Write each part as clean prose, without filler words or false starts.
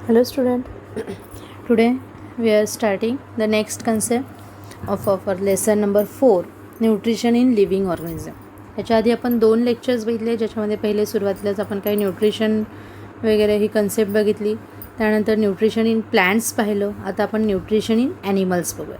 Hello student, today we are starting the next concept of our lesson number 4, nutrition in living organism. याच्या आधी आपण 2 lectures बघितले, ज्याच्यामध्ये पहिले सुरुवातीलाच आपण काही न्यूट्रिशन वगैरे ही कन्सेप्ट बघितली. त्यानंतर न्यूट्रिशन इन प्लांट्स पाहिलं. आता आपण न्यूट्रिशन इन ॲनिमल्स बघूया.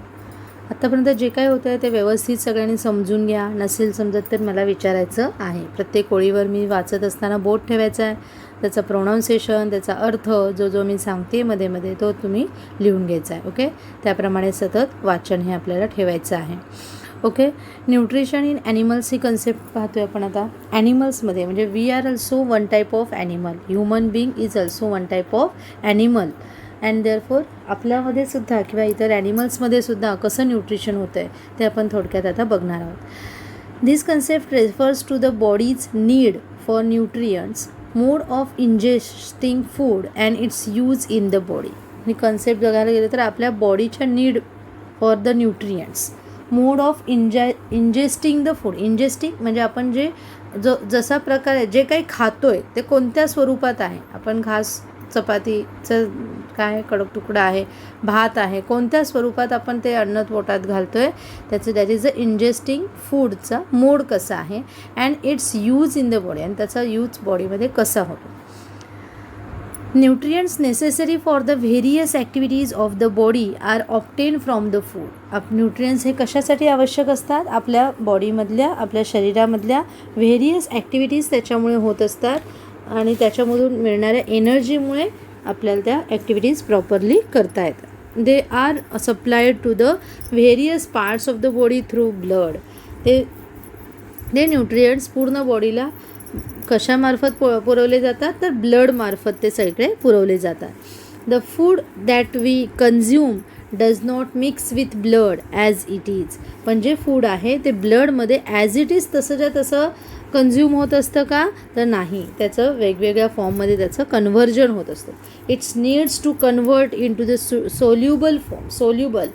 आत्तापर्यंत जे काय होतं आहे ते व्यवस्थित सगळ्यांनी समजून घ्या. नसेल समजत तर मला विचारायचं आहे. प्रत्येक ओळीवर मी वाचत असताना बोट ठेवायचा आहे. त्याचं प्रोनाऊन्सिएशन, त्याचा अर्थ जो मी सांगते मध्ये तो तुम्ही लिहून घ्यायचा आहे. ओके, त्याप्रमाणे सतत वाचन हे आपल्याला ठेवायचं आहे. ओके, न्यूट्रिशन इन ॲनिमल्स ही कन्सेप्ट पाहतोय आपण आता. ॲनिमल्समध्ये म्हणजे we are also one type of animal. Human being is also one type of animal and therefore आपल्यामध्ये सुद्धा किंवा इतर ॲनिमल्समध्ये सुद्धा कसं न्यूट्रिशन होतं आहे ते आपण थोडक्यात आता बघणार आहोत. This concept refers to the bodies need for nutrients, mode of ingesting food and its use in the body. ही कन्सेप्ट बघायला गेलं तर आपल्या बॉडीच्या need for the nutrients, mode of ingesting the food. Ingesting म्हणजे आपण जसा प्रकारे जे काही खातोय ते कोणत्या स्वरूपात आहे. आपण घास, चपातीचं काय कडक तुकडा आहे, भात आहे, कोणत्या स्वरूपात आपण ते अन्न पोटात घालतोय त्याचं दॅट इज द इंजेस्टिंग फूडचा मोड कसा आहे and its use in the body, आणि त्याचा यूज बॉडीमध्ये कसा होतो. Nutrients necessary for the various activities of the body are obtain from the food. Nutrients हे कशासाठी आवश्यक असतात? आपल्या बॉडीमधल्या, आपल्या शरीरामधल्या व्हेरियस ॲक्टिव्हिटीज त्याच्यामुळे होत असतात आणि त्याच्यामधून मिळणाऱ्या एनर्जीमुळे आपल्याला त्या ॲक्टिव्हिटीज प्रॉपरली करता येतात. They are supplied to the various parts of the body through blood. ते न्यूट्रियंट्स पूर्ण बॉडीला कशामार्फत पुरवले जातात? तर ब्लडमार्फत ते सगळे पुरवले जातात. The food that we consume does not mix with blood as it is. पण जे फूड आहे ते ब्लडमध्ये ॲज इट इज तसंच्या तसं कन्झ्युम होत असतं का? तर नाही, त्याचं वेगवेगळ्या फॉर्ममध्ये त्याचं कन्व्हर्जन होत असतं. Its needs to convert in to the soluble form. Soluble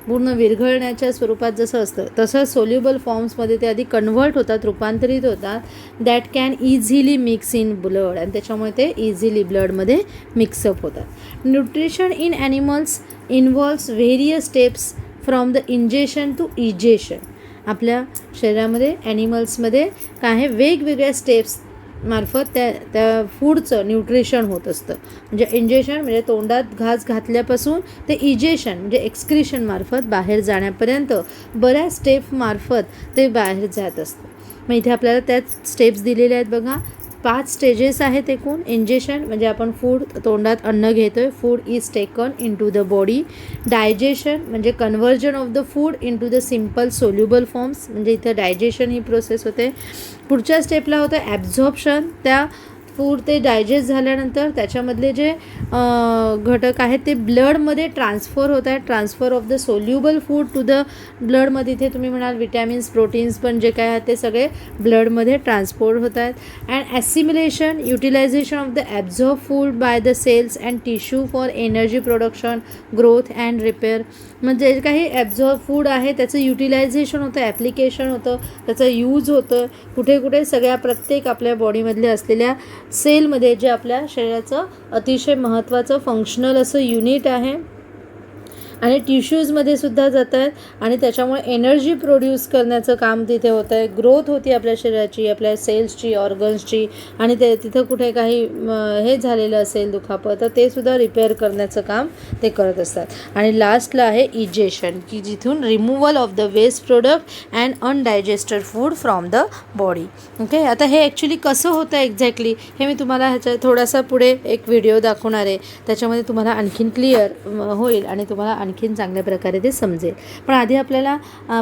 पूर्ण विरघळण्याच्या स्वरूपात जसं असतं तसं सोल्युबल फॉर्म्समध्ये ते आधी कन्व्हर्ट होतात, रूपांतरित होतात. That can easily mix in blood, आणि त्याच्यामुळे ते इझिली ब्लडमध्ये मिक्सअप होतात. Nutrition in animals involves various steps from the ingestion to egestion. आपल्या शरीरामध्ये ॲनिमल्समध्ये काय आहे, वेगवेगळ्या स्टेप्स मार्फत त्या फूडचं न्यूट्रिशन होत असतं. म्हणजे इंजेशन म्हणजे तोंडात घास घातल्यापासून ते इजेशन म्हणजे एक्सक्रिशन मार्फत बाहेर जाण्यापर्यंत बऱ्याच स्टेप मार्फत ते बाहेर जात असतं. मग इथे आपल्याला त्याच स्टेप्स दिलेल्या आहेत बघा. 5 स्टेजेस आहेत एकूण. इंजेशन म्हणजे आपण फूड तोंडात अन्न घेतोय, food is taken in to the body. Digestion म्हणजे conversion of the food in to the simple soluble forms, म्हणजे इथं डायजेशन ही प्रोसेस होते. पुढच्या स्टेपला होतं ॲब्झॉर्प्शन. त्या फूड ते डायजेस्ट झाल्यानंतर त्याच्यामधले जे घटक आहेत ते ब्लडमध्ये ट्रान्सफर होत आहेत. Transfer of the soluble food to the ब्लडमध्ये इथे तुम्ही म्हणाल विटॅमिन्स, प्रोटीन्स पण जे काय आहेत ते सगळे ब्लडमध्ये ट्रान्सपोर्ट होत आहेत. And assimilation, utilisation of the absorb food by the cells and tissue for energy production, growth and repair. म्हणजे जे काही ॲब्झॉर्ब फूड आहे त्याचं युटिलायझेशन होतं, ॲप्लिकेशन होतं, त्याचं यूज होतं कुठे कुठे सगळ्या प्रत्येक आपल्या बॉडीमधल्या असलेल्या सेलमध्ये, जे आपल्या शरीराचं अतिशय महत्त्वाचं फंक्शनल असं युनिट आहे. आणि टिश्यूजमध्ये सुद्धा जात आहेत आणि त्याच्यामुळे एनर्जी प्रोड्यूस करण्याचं काम तिथे होतं आहे. ग्रोथ होती आपल्या शरीराची, आपल्या सेल्सची, ऑर्गन्सची, आणि ते तिथं कुठे काही हे झालेलं असेल दुखापत तर ते सुद्धा रिपेअर करण्याचं काम ते करत असतात. आणि लास्टला आहे इजेशन, की जिथून removal of the waste product and undigested food from the body. Okay, आता हे ॲक्च्युली कसं होतं एक्झॅक्टली हे मी तुम्हाला ह्याच्या थोडासा पुढे एक व्हिडिओ दाखवणार आहे. त्याच्यामध्ये तुम्हाला आणखीन क्लिअर होईल आणि तुम्हाला आणखीन चांगल्या प्रकारे ते समजेल. पण आधी आपल्याला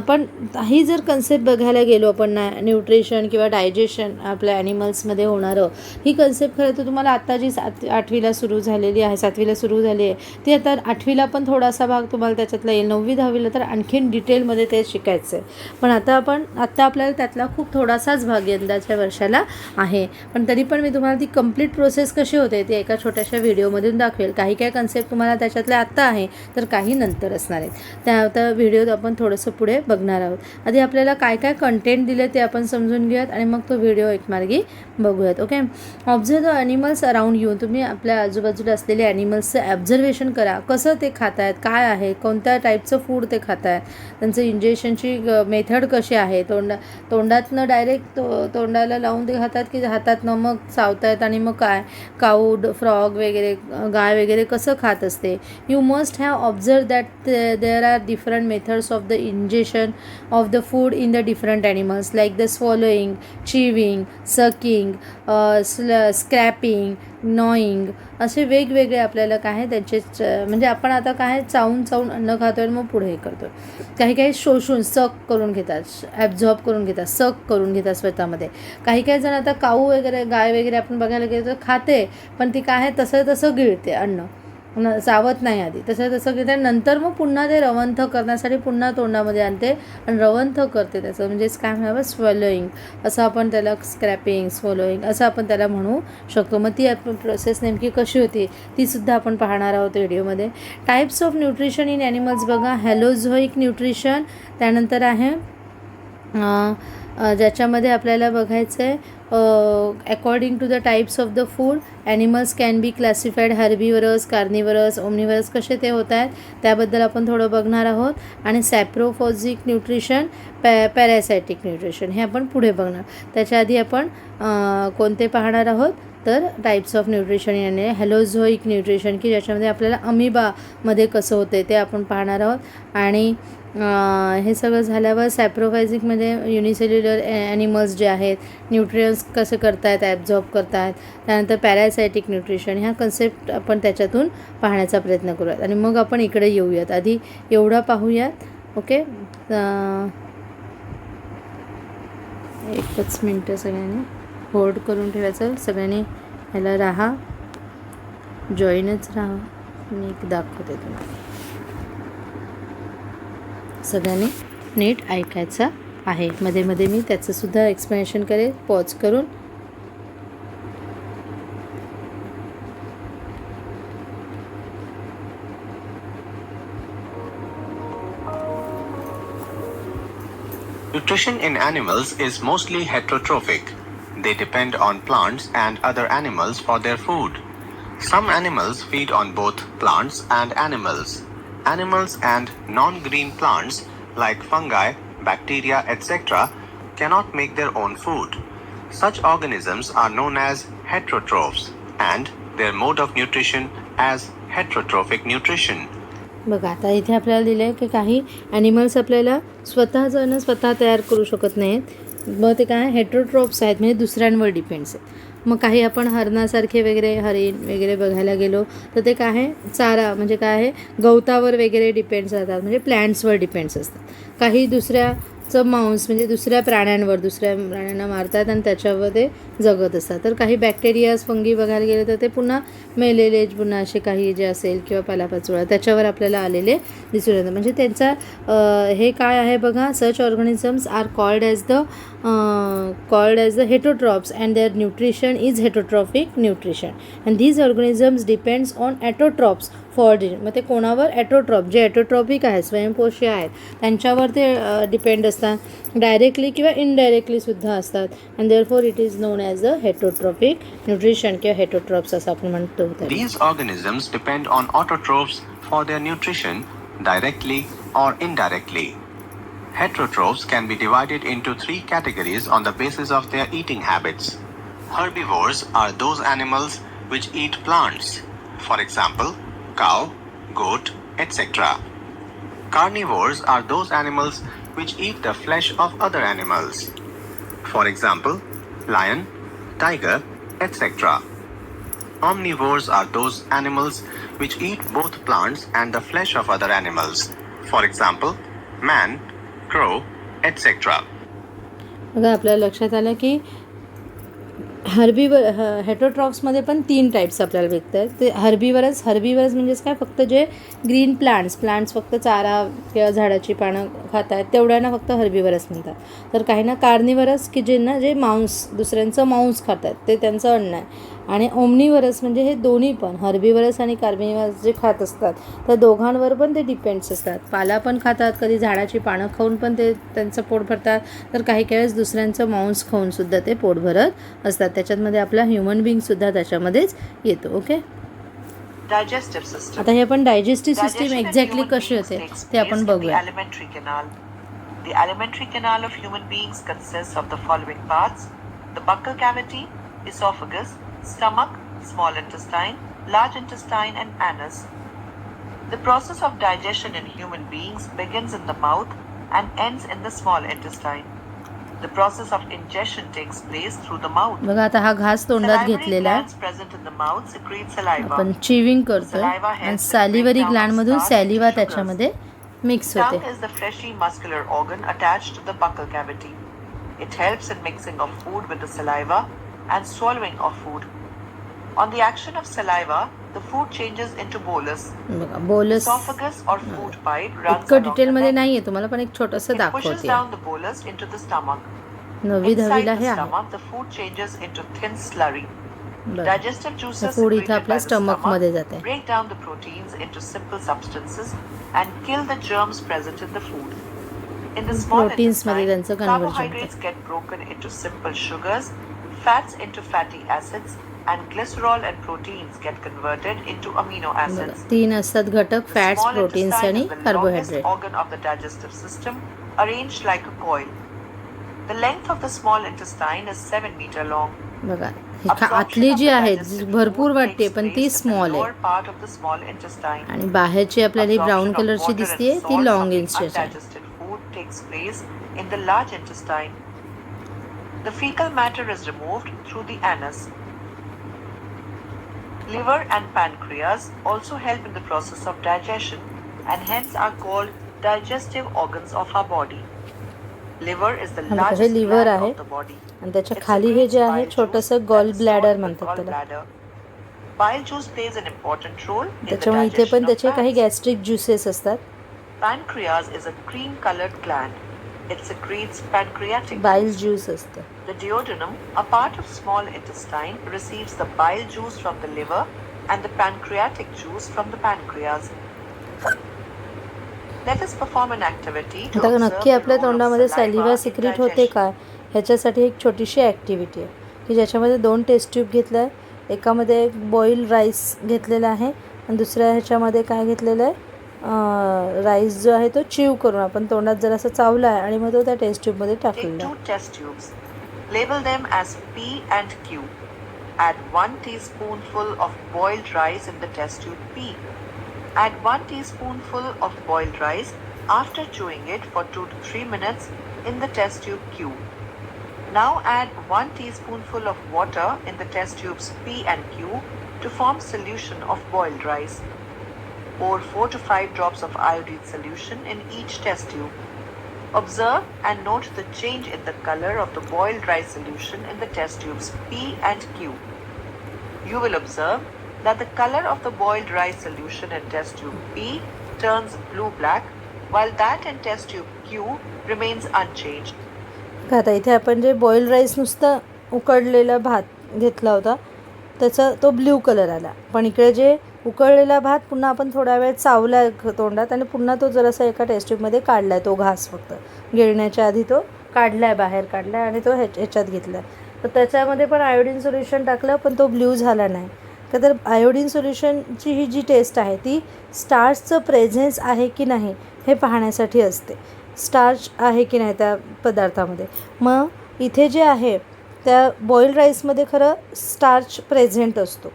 पण ही जर कन्सेप्ट बघायला गेलो आपण न्यूट्रिशन किंवा डायजेशन आपल्या ॲनिमल्समध्ये होणारं, ही कन्सेप्ट खरं तर तुम्हाला आत्ता जी 8वीला सुरू झालेली आहे, 7वीला सुरू झाली आहे ती आता 8वीला पण थोडासा भाग तुम्हाला त्याच्यातला येईल. 9वी 10वीला तर आणखीन डिटेलमध्ये ते शिकायचं आहे. पण आत्ता आपल्याला त्यातला खूप थोडासाच भाग यंदाच्या वर्षाला आहे. पण तरी पण मी तुम्हाला ती कंप्लीट प्रोसेस कशी होते ती एका छोट्याशा व्हिडिओमधून दाखवेल. काही कन्सेप्ट तुम्हाला त्याच्यातल्या आत्ता आहे तर काही नंतर असणार आहेत. त्या व्हिडिओत आपण थोडंसं पुढे बघणार आहोत. आधी आपल्याला काय काय कंटेंट दिलं ते आपण समजून घेऊयात आणि मग तो व्हिडिओ एकमार्गी बघूयात. Okay. Observe the animals around you. तुम्ही आपल्या आजूबाजूला असलेले ॲनिमल्सचं ॲब्झर्वेशन करा. कसं ते खात आहेत, काय आहे, कोणत्या टाईपचं फूड ते खात आहेत, त्यांचं इंजेक्शनची मेथड कशी आहे, तोंडातनं डायरेक्ट तोंडाला लावून ते खातात की हातातनं मग चावतायत आणि मग काय काऊ फ्रॉग वगैरे गाय वगैरे कसं खात असते. You must have observe that there are different methods of the injection of the food in the different animals like the swallowing, chewing, sucking, scraping, gnawing, असे वेगवेगळे आपल्याला काय आहे त्यांचे म्हणजे आपण आता काय चावून अन्न खातो आहे मग पुढे हे करतो. काही शोषून सक करून घेतात, ॲब्झॉर्ब करून घेतात, सक करून घेतात स्वतःमध्ये. काही जण आता काऊ वगैरे गाय वगैरे आपण बघायला गेलो तर खाते, पण ती काय आहे तसं गिळते अन्न, चावत नाही आधी, तसं गिळते. नंतर मग पुन्हा ते रवंथ करण्यासाठी पुन्हा तोंडामध्ये आणते आणि रवंथ करते त्याचं, म्हणजेच काय म्हणावं स्वॉलोईंग असं आपण त्याला, स्क्रॅपिंग, स्वॉलोईंग असं आपण त्याला म्हणू शकतो. मग ती आपण प्रोसेस नेमकी कशी होती ती सुद्धा आपण पाहणार आहोत व्हिडिओमध्ये. Types of nutrition in animals बघा. हॅलोझोईक न्यूट्रिशन, त्यानंतर आहे ज्याच्यामध्ये आपल्याला बघायचं आहे according to the types of the food animals can be classified herbivorous, carnivorous, omnivorous कसे ते होत आहेत त्याबद्दल आपण थोडं बघणार आहोत. आणि सॅप्रोफॉजिक न्यूट्रिशन, पॅरासायटिक न्यूट्रिशन हे आपण पुढे बघणार. त्याच्या आधी आपण कोणते पाहणार आहोत तर टाईप्स ऑफ न्यूट्रिशन याने हॅलोझोईक न्यूट्रिशन की ज्याच्यामध्ये आपल्याला अमिबामध्ये कसं होते ते आपण पाहणार आहोत. आणि हे सगळं झाल्यावर सॅप्रोफायझिकमध्ये युनिसेल्युलर ॲनिमल्स जे आहेत न्यूट्रियन्स कसे करतायत, ॲब्झॉर्ब करतायत. त्यानंतर पॅरासायटिक न्यूट्रिशन ह्या कन्सेप्ट आपण त्याच्यातून पाहण्याचा प्रयत्न करूयात आणि मग आपण इकडे येऊयात. आधी एवढा पाहूयात. ओके. एकच मिनटं सगळ्यांनी होल्ड करून ठेवायचं, सगळ्यांनी ह्याला राहा, जॉईनच राहा. मी एक दाखवते तुम्हाला, सगळ्यांनी नीट ऐकायचं आहे. मध्ये मध्ये मी त्याचंसुद्धा एक्सप्लेनेशन करेल पॉज करून. Nutrition in animals is mostly heterotrophic. They depend on plants and other animals for their food. Some animals feed on both plants and animals. Animals and non-green plants like fungi, bacteria, etc. cannot make their own food. Such organisms are known as heterotrophs and their mode of nutrition as heterotrophic nutrition. बघा आता इथे आपल्याला दिलं आहे की काही animals आपल्याला स्वतः तयार करू शकत नाहीत. मग ते काय हेटरोट्रॉप्स आहेत, म्हणजे दुसऱ्यांवर डिपेंड्स आहेत. मग काही आपण हरणासारखे वगैरे हरिण वगैरे बघायला गेलो तर ते काय आहे चारा म्हणजे काय आहे गवतावर वगैरे डिपेंड्स राहतात, म्हणजे प्लॅन्ट्सवर डिपेंड्स असतात. काही दुसऱ्याचं मांस म्हणजे दुसऱ्या प्राण्यांना मारतात आणि त्याच्यावर ते जगत असतात. तर काही बॅक्टेरियाज, फंगी बघायला गेले तर ते पुन्हा मेलेले पुन्हा असे काही जे असेल किंवा पालापाचोळा त्याच्यावर आपल्याला आलेले दिसून येतात. म्हणजे त्यांचा हे काय आहे बघा, such organisms are called as the heterotrophs and their nutrition is heterotrophic nutrition and these organisms depends on autotrophs for डिन. मग ते कोणावर ॲटोट्रॉप जे ॲटोट्रॉपिक आहेत, स्वयंपोषी आहेत त्यांच्यावर ते डिपेंड असतात, डायरेक्टली किंवा इनडायरेक्टली सुद्धा असतात. And therefore it is non as a heterotrophic nutrition किंवा हेटरोट्रॉप्स असं आपण म्हणतो. These organisms depend on autotrophs for their nutrition directly or indirectly. Heterotrophs can be divided into three categories on the basis of their eating habits. Herbivores are those animals which eat plants, for example, cow, goat, etc. Carnivores are those animals which eat the flesh of other animals, for example, lion, tiger, etc. Omnivores are those animals which eat both plants and the flesh of other animals, for example, man, crow, etc. बघा आपल्याला लक्षात आलं की हेटरोट्रॉप्समध्ये पण 3 types आपल्याला भेटत आहेत. ते हर्बिवरस म्हणजेच काय, फक्त जे ग्रीन प्लांट्स फक्त चारा किंवा झाडाची पानं खात आहेत तेवढ्यांना फक्त हर्बिवरस म्हणतात. तर काही ना कार्निवरस की जे मांस दुसऱ्यांचं मांस खातात ते त्यांचं अन्न आहे. आणि ओमनिवरस म्हणजे हे दोन्ही पण हर्बिवरस आणि कार्बिवरस जे खात असतात त्या दोघांवर पण ते डिपेंड्स असतात. पाला पण खातात, कधी झाडाची पानं खाऊन पण ते त्यांचं पोट भरतात, तर काही वेळेस दुसऱ्यांचं मांस खाऊनसुद्धा ते पोट भरत असतात. त्याच्यामध्ये आपला ह्युमन बिईंगसुद्धा त्याच्यामध्येच येतो. Okay, Digestive system. आता हे आपण digestive system Digestion in exactly human कशी beings होते takes ते place आपण in the बघूया. alimentary canal. The alimentary canal of human beings consists of the following parts: the buccal cavity, esophagus, stomach, small intestine, large intestine, and anus. The process of digestion in human beings begins in the mouth and ends in the small intestine. The process of ingestion takes place through the mouth. बघा आता हा घास तोंडात Salivary घेतलेला आहे, glands present in the mouth secrete saliva. आपण chewing करतोय Saliva आणि helps in सॅलिव्हरी breakdown of ग्लँडमधून starch सॅलिवा into sugars. त्याच्यामध्ये मिक्स होते. Tongue is the fleshy muscular organ attached to the buccal cavity. It helps in mixing of food with the saliva and swallowing of food. On the action of saliva, the food changes into bolus. बघा बोलस Esophagus or food pipe runs इतकं along the डिटेलमध्ये neck. नाही आहे, तुम्हाला पण एक छोटंसं It pushes दाखवते. down the bolus into the stomach. 9वी Inside 10वीला the हे आहे. stomach, the food changes into thin slurry. बरं, Digestive juices फूड इथं secreted आपल्या by the स्टमकमध्ये stomach जाते. break down the proteins into simple substances and kill the germs present in the food. In the small Proteins मध्ये intestine, त्यांचं conversion carbohydrates get broken into simple sugars, fats into fatty acids, and glycerol and proteins get converted into amino बघा acids. 3 असतात घटक, The fats, small proteins intestine आणि is the longest carbohydrate. organ of the digestive system, arranged like a coil. The length of the small intestine is 7 meter long. बघा ही Absorption आतली of G the आहे digested जी food भरपूर वाटते takes पण ती place in the small lower आहे part of the small intestine. आणि बाहेरची आपल्याला ही ब्राऊन Absorption of कलरची water दिसते and ती salt long from the inches आहे. undigested food takes place in the large intestine. The fecal matter is removed through the anus. Liver and pancreas also help in the process of digestion and hence are called digestive organs of our body. Liver is the हे largest liver gland आहे of the body. आणि त्याच्या It खाली हे जे secretes आहे bile छोटंसं juice gall that is bladder stored in the म्हणतात त्याला. gallbladder. Bile juice plays an important role in the त्याच्यामुळे इथे digestion पण of त्याचे काही fats. गॅस्ट्रिक ज्युसेस असतात. Pancreas is a cream-colored gland. It secretes pancreatic बाईल juice. ज्यूस असतं. The duodenum, a part of small intestine, receives the bile juice from the liver and the pancreatic juice from the pancreas. Let us perform an activity to आता observe नक्की the आपल्या role of तोंडामध्ये saliva saliva in secrete होते digestion. का ह्याच्यासाठी एक छोटीशी activity आहे की ज्याच्यामध्ये 2 टेस्ट ट्यूब घेतलं आहे. एकामध्ये एक बॉईल राईस घेतलेला आहे आणि दुसऱ्या ह्याच्यामध्ये काय घेतलेलं आहे, राईस जो आहे तो चिव करून आपण तोंडात जरासा चावला आहे आणि मग तो त्या टेस्ट ट्यूबमध्ये Take टाकलेला 2 आहे. test tubes. Label them as P and Q. Add 1 teaspoonful of boiled rice in the test tube P. Add 1 teaspoonful of boiled rice after chewing it for 2 to 3 minutes in the test tube Q. Now add 1 teaspoonful of water in the test tubes P and Q to form solution of boiled rice. Pour 4 to 5 drops of iodine solution in each test tube. Observe and note the change in the color of the boiled rice solution in the test tubes P and Q. You will observe that the color of the boiled rice solution in test tube P turns blue-black, while that in test tube Q remains unchanged. का आता इथे आपण जे boil rice नुसतं उकडलेला भात घेतला होता त्याचा तो ब्ल्यू कलर आला, पण इकडे जे उकळलेला भात पुन्हा आपण थोडा वेळ चावला आहे तोंडात आणि पुन्हा तो जरासा एका टेस्ट ट्यूबमध्ये काढला आहे. तो घास फक्त गिळण्याच्या आधी तो काढला आहे, बाहेर काढला आहे आणि तो ह्याच्यात घेतला आहे. तर त्याच्यामध्ये पण आयोडीन सोल्युशन टाकलं पण तो ब्ल्यू झाला नाही. का तर आयोडीन सोल्युशनची ही जी टेस्ट आहे ती स्टार्चचं प्रेझेन्स आहे की नाही हे पाहण्यासाठी असते. स्टार्च आहे की नाही त्या पदार्थामध्ये. मग इथे जे आहे त्या बॉईल राईसमध्ये खरं स्टार्च प्रेझेंट असतो,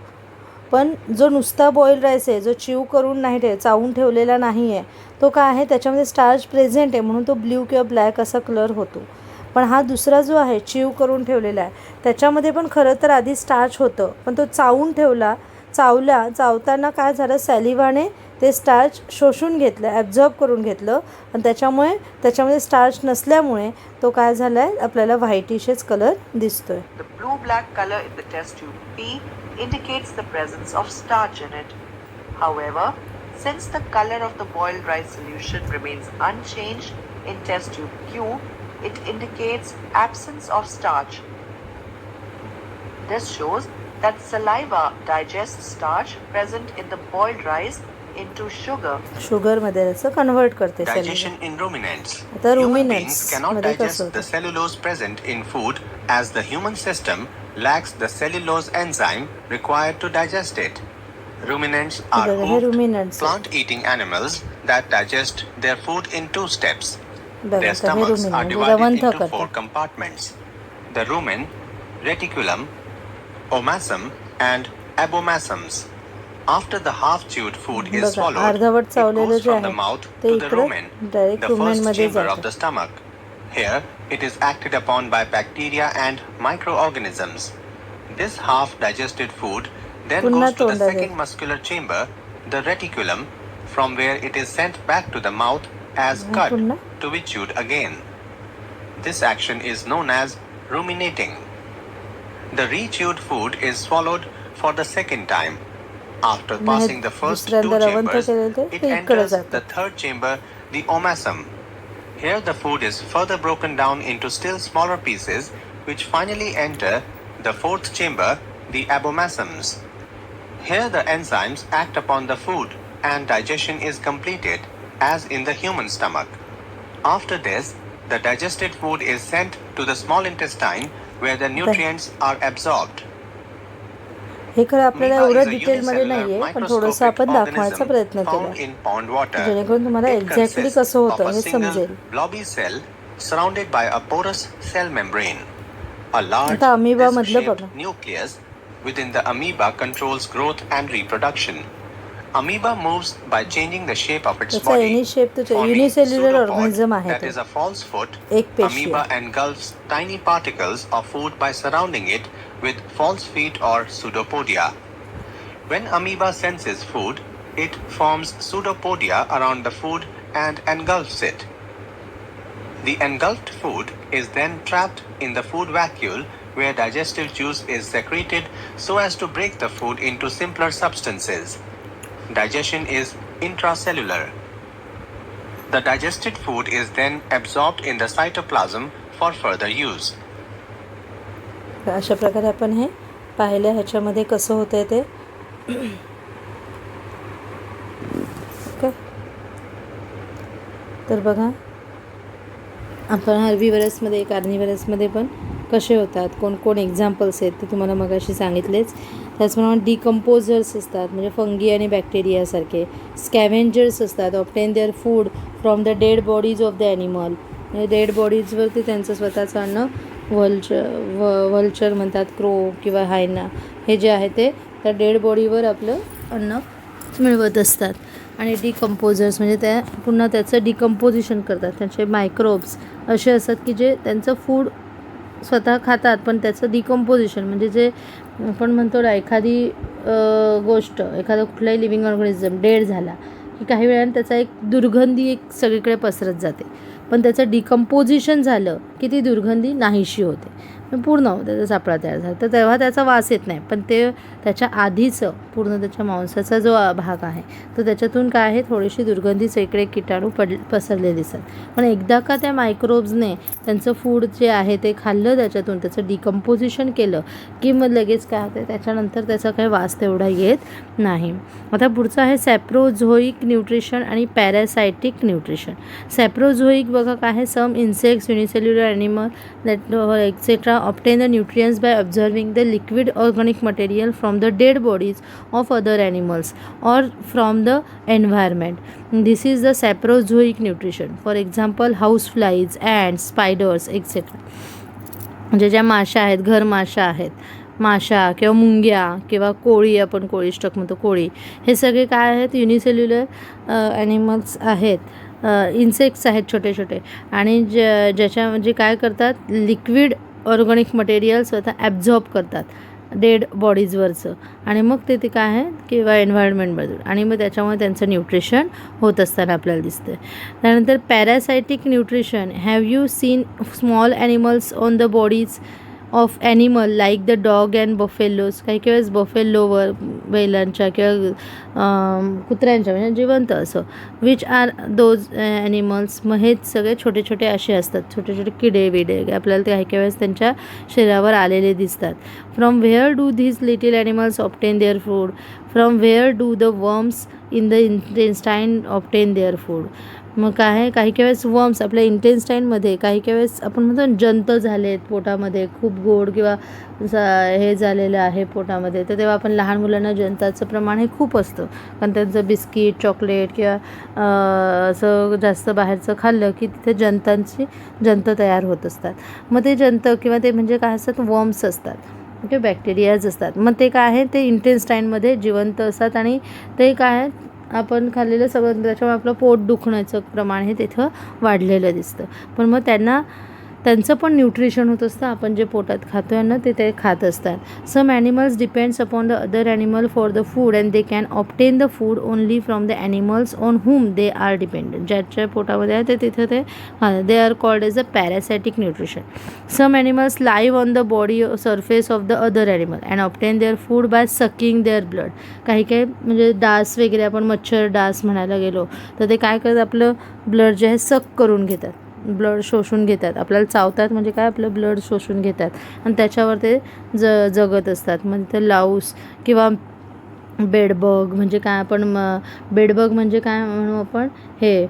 पण जो नुसता बॉईल राईस आहे जो चिव करून नाही चावून ठेवलेला नाही आहे तो काय आहे त्याच्यामध्ये स्टार्च प्रेझेंट आहे म्हणून तो ब्ल्यू किंवा ब्लॅक असा कलर होतो. पण हा दुसरा जो आहे चिव करून ठेवलेला आहे त्याच्यामध्ये पण खरं तर आधी स्टार्च होतं, पण तो चावून ठेवला, चावताना काय झालं सॅलिवाने ते स्टार्च शोषून घेतलं, ॲब्झॉर्ब करून घेतलं आणि त्याच्यामुळे त्याच्यामध्ये स्टार्च नसल्यामुळे तो काय झाला आहे आपल्याला व्हाईटिशच कलर दिसतो आहे. The blue-black color in the test tube P indicates the presence of starch in it. However, since the color of the boiled rice solution remains unchanged in test tube Q, it indicates absence of starch. This shows that saliva digests starch present in the boiled rice into sugar. शुगरमध्ये त्याचं convert करते Digestion cellulose. in ruminants. आता Human रुमिनंट्स beings cannot मध्ये कसं digest the होतं? cellulose present in food as the human system lacks the cellulose enzyme required to digest it. Ruminants are बघा, हे hoofed, रुमिनंट्स plant-eating animals that digest their food in two steps. बघा, Their आता हे stomachs are रुमिनंट divided रवंथ into four करतात. compartments: the rumen, reticulum, omasum, and abomasums. After the half-chewed food is बघा, swallowed, अर्धवट it चावलेलं goes जे from the आहे mouth ते to the इकडे rumen, direct the first रुमेनमध्ये chamber of जातं. the stomach. Here, it is acted upon by bacteria and microorganisms. This half-digested food then पुन्हा goes to the तोंडात second muscular chamber, the reticulum, from where it is sent back to the mouth as cud पुन्हा to be chewed again. This action is known as ruminating. The re-chewed food is swallowed for the second time. After passing the first two दुसऱ्यांदा रवंथ chambers, केलेलं ते it इकडे enters जातं. the third chamber, the omasum. Here the food is further broken down into still smaller pieces, which finally enter the fourth chamber, the abomasums. Here the enzymes act upon the food and digestion is completed, as in the human stomach. After this, the digested food is sent to the small intestine where the nutrients are absorbed. हे खरं आपल्याला Amoeba एवढं is a डिटेलमध्ये unicellular नाही आहे, पण थोडंसं microscopic आपण दाखवायचा organism प्रयत्न found केला in pond water. जेणेकरून तुम्हाला It एक्झॅक्टली consists कसं of होतं a हे single समजेल. blobby cell surrounded by a porous cell membrane. A large आता amoeba मधलं disc-shaped बघा. nucleus within the amoeba controls growth and reproduction. Amoeba moves by changing the shape of its त्याचा body, any shape तो forming unicellular pseudopod organism आहे that तो. is a false foot. एक पेशी Amoeba आहे. engulfs tiny particles of food by surrounding it with false feet or pseudopodia. When amoeba senses food, it forms pseudopodia around the food and engulfs it. The engulfed food is then trapped in the food vacuole where digestive juice is secreted so as to break the food into simpler substances. Digestion is intracellular. The digested food is then absorbed in the cytoplasm for further use. अशा प्रकारे आपण हे पाहिलं ह्याच्यामध्ये कसं होतंय ते. Okay, तर बघा आपण हर्बीवरसमध्ये कार्निवरसमध्ये पण कसे होतात, कोण कोण एक्झाम्पल्स आहेत ते तुम्हाला मगाशी सांगितलेच. त्याचप्रमाणे डिकम्पोजर्स असतात, म्हणजे फंगी आणि बॅक्टेरियासारखे. स्कॅव्हेंजर्स असतात, obtain their food from the dead bodies of the animal. Dead बॉडीजवरती त्यांचं स्वतःचं अन्न व्हल्चर म्हणतात, क्रो किंवा हायना, हे जे आहे ते त्या डेड बॉडीवर आपलं अन्न मिळवत असतात. आणि डिकम्पोजर्स म्हणजे त्या पुन्हा त्याचं डिकम्पोजिशन करतात. त्यांचे मायक्रोब्स असे असतात की जे त्यांचं फूड स्वतः खातात, पण त्याचं डिकम्पोजिशन म्हणजे जे आपण म्हणतो ना, एखादी गोष्ट, एखादा कुठलाही लिव्हिंग ऑर्गॅनिझम डेड झाला की काही वेळाने त्याचा एक दुर्गंधी एक सगळीकडे पसरत जाते, पण त्याचं डिकम्पोजिशन झालं की ती दुर्गंधी नाहीशी होते, पूर्ण त्याचा सापळा तयार झाला, तर तेव्हा त्याचा वास येत नाही. पण ते त्याच्या आधीचं पूर्ण त्याच्या मांसाचा जो भाग आहे तर त्याच्यातून काय आहे, थोडीशी दुर्गंधीचं इकडे किटाणू पसरले दिसतात. पण एकदा का त्या मायक्रोब्सने त्यांचं फूड जे आहे ते खाल्लं, त्याच्यातून त्याचं डिकम्पोजिशन केलं की मग लगेच काय होतं, त्याच्यानंतर त्याचा काही वास तेवढा येत नाही. आता पुढचं आहे सॅप्रोझोईक न्यूट्रिशन आणि पॅरासायटिक न्यूट्रिशन. सॅप्रोझोईक बघा काय आहे, some insects, unicellular animal that et cetera obtain the nutrients by observing the liquid organic material from the dead bodies of other animals or from the environment. This is the saprozoic nutrition. For example, houseflies, ants, spiders, etc. म्हणजे ज्या माशा आहेत, घर माशा आहेत, माशा किंवा मुंग्या किंवा कोळी, आपण कोळीष्टक म्हणतो कोळी, हे सगळे काय आहेत, युनिसेल्युलर ॲनिमल्स आहेत, इन्सेक्ट्स आहेत छोटे छोटे, आणि ज्याच्या म्हणजे काय करतात, लिक्विड ऑर्गॅनिक मटेरियल स्वतः ॲब्झॉर्ब करतात डेड बॉडीजवरचं, आणि मग ते काय आहे किंवा एन्व्हायरमेंटमधून, आणि मग त्याच्यामुळे त्यांचं न्यूट्रिशन होत असताना आपल्याला दिसतं. त्यानंतर parasitic nutrition. Have you seen small animals on the bodies of animal like the dog and buffaloes. काही काही वेळेस बफेलोवर बैलांच्या किंवा कुत्र्यांच्या म्हणजे जिवंत असं विच आर दोज ॲनिमल्स. मग हेच सगळे छोटे छोटे असे असतात, छोटे छोटे किडे बिडे आपल्याला ते काही काही वेळेस त्यांच्या शरीरावर आलेले दिसतात. From where do these little animals obtain their food. From where do the worms in the intestine obtain their food. मग काय आहे, काही काही वेळेस वर्म्स आपल्या इंटेस्टाईनमध्ये, काही काही वेळेस आपण म्हणतो ना जंत झालेत पोटामध्ये, खूप गोड किंवा हे झालेलं आहे पोटामध्ये, तर तेव्हा आपण लहान मुलांना जंताचं प्रमाण हे खूप असतं, कारण त्यांचं बिस्किट चॉकलेट किंवा असं जास्त बाहेरचं खाल्लं की तिथे जंत तयार होत असतात. मग ते जंत किंवा ते म्हणजे काय असतात, वर्म्स असतात, ओके, बॅक्टेरियाज असतात. मग ते काय आहे, ते इंटेस्टाईनमध्ये जिवंत असतात आणि ते काय आहे, आपण खाल्लेलं सगळं त्याच्यामुळे आपलं पोट दुखण्याचं प्रमाण हे तिथं वाढलेलं दिसतं. पण मग त्यांचं पण न्यूट्रिशन होत असतं, आपण जे पोटात खातो आहे ना ते खात असतात. Some animals depends upon the other animal for the food and they can obtain the food only from the animals on whom they are dependent. ज्याच्या पोटामध्ये आहे ते तिथं ते they are called as a parasitic nutrition. Some animals live on the body surface of the other animal and obtain their food by sucking their blood. काही काही म्हणजे डास वगैरे, आपण मच्छर डास म्हणायला गेलो तर ते काय करतात, आपलं ब्लड जे आहे सक करून घेतात, ब्लड शोषून घेतात, आपल्याला चावतात म्हणजे काय, आपलं ब्लड शोषून घेतात आणि त्याच्यावर ते जगत असतात. म्हणजे ते लाऊस किंवा बेडबग म्हणजे काय, आपण बेडबग म्हणजे काय म्हणू आपण, हे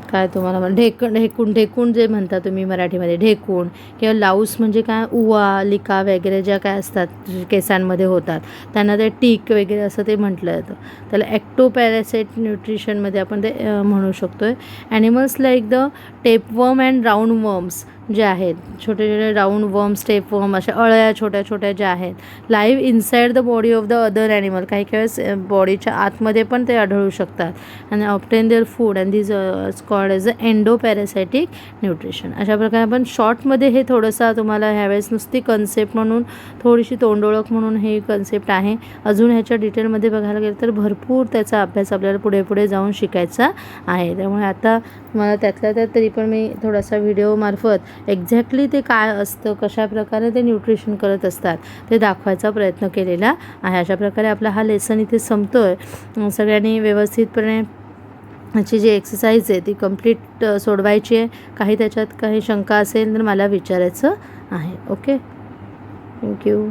काय तुम्हाला ढेकूण जे म्हणता तुम्ही मराठीमध्ये, ढेकूण किंवा लाऊस म्हणजे काय, उवा लिका वगैरे ज्या काय असतात केसांमध्ये होतात त्यांना ते टीक वगैरे असं ते म्हटलं जातं. त्याला ॲक्टोपॅरासाइट न्यूट्रिशनमध्ये आपण ते म्हणू शकतो आहे. Animals like the tapeworm and round worms जे आहेत, छोटे छोटे राऊंड वर्म्स, टेपवर्म, अशा अळ्या छोट्या छोट्या ज्या आहेत, live inside the body of the other animal. काही काही वेळेस बॉडीच्या आतमध्ये पण ते आढळू शकतात. आणि obtain their food and this called as a endoparasitic nutrition. अशा प्रकारे आपण शॉर्टमध्ये हे थोडंसं तुम्हाला ह्यावेळेस नुसती कन्सेप्ट म्हणून, थोडीशी तोंडओळख म्हणून हे कन्सेप्ट आहे. अजून ह्याच्या डिटेलमध्ये बघायला गेलं तर भरपूर त्याचा अभ्यास आपल्याला पुढे पुढे जाऊन शिकायचा आहे. त्यामुळे आता मला त्यातल्या त्यात तरी पण मी थोडासा व्हिडिओमार्फत एक्झॅक्टली ते काय असतं, कशा प्रकारे ते न्यूट्रिशन करत असतात ते दाखवायचा प्रयत्न केलेला आहे. अशा प्रकारे आपला हा लेसन इथे संपतो आहे. सगळ्यांनी व्यवस्थितपणे ह्याची जी एक्सरसाइज आहे ती कंप्लीट सोडवायची आहे. काही त्याच्यात काही शंका असेल तर मला विचारायचं आहे. Okay, thank you.